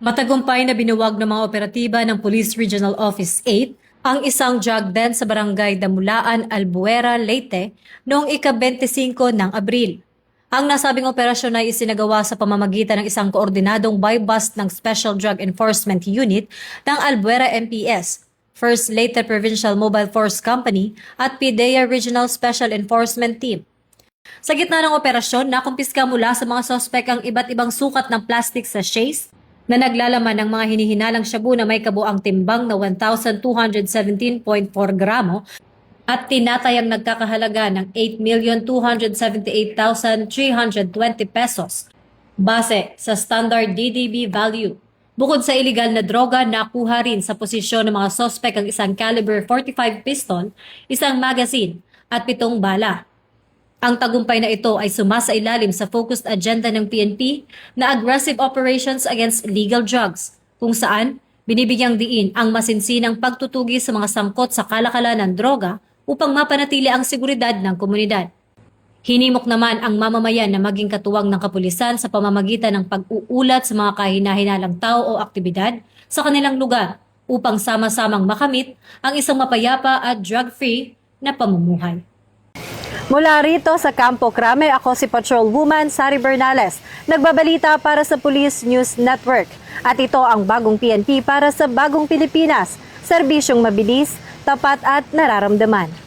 Matagumpay na binuwag ng mga operatiba ng Police Regional Office 8 ang isang drug den sa barangay Damulaan, Albuera, Leyte noong ika-25 ng Abril. Ang nasabing operasyon ay isinagawa sa pamamagitan ng isang koordinadong buy-bust ng Special Drug Enforcement Unit ng Albuera MPS, First Leyte Provincial Mobile Force Company at PIDEA Regional Special Enforcement Team. Sa gitna ng operasyon, nakumpiska mula sa mga sospek ang iba't ibang sukat ng plastic sachets na naglalaman ng mga hinihinalang shabu na may kabuang timbang na 1,217.4 gramo at tinatayang nagkakahalaga ng 8,278,320 pesos base sa standard DDB value. Bukod sa iligal na droga, nakuha rin sa posisyon ng mga sospek ang isang caliber 45 pistol, isang magazine at 7 bala. Ang tagumpay na ito ay sumasailalim sa focused agenda ng PNP na aggressive operations against illegal drugs, kung saan binibigyang diin ang masinsinang pagtutugi sa mga sangkot sa kalakalan ng droga upang mapanatili ang seguridad ng komunidad. Hinimok naman ang mamamayan na maging katuwang ng kapulisan sa pamamagitan ng pag-uulat sa mga kahina-hinalang tao o aktibidad sa kanilang lugar upang sama-samang makamit ang isang mapayapa at drug-free na pamumuhay. Mula rito sa Campo Crame, ako si Patrolwoman Sari Bernales, nagbabalita para sa Police News Network. At ito ang bagong PNP para sa bagong Pilipinas, serbisyong mabilis, tapat at nararamdaman.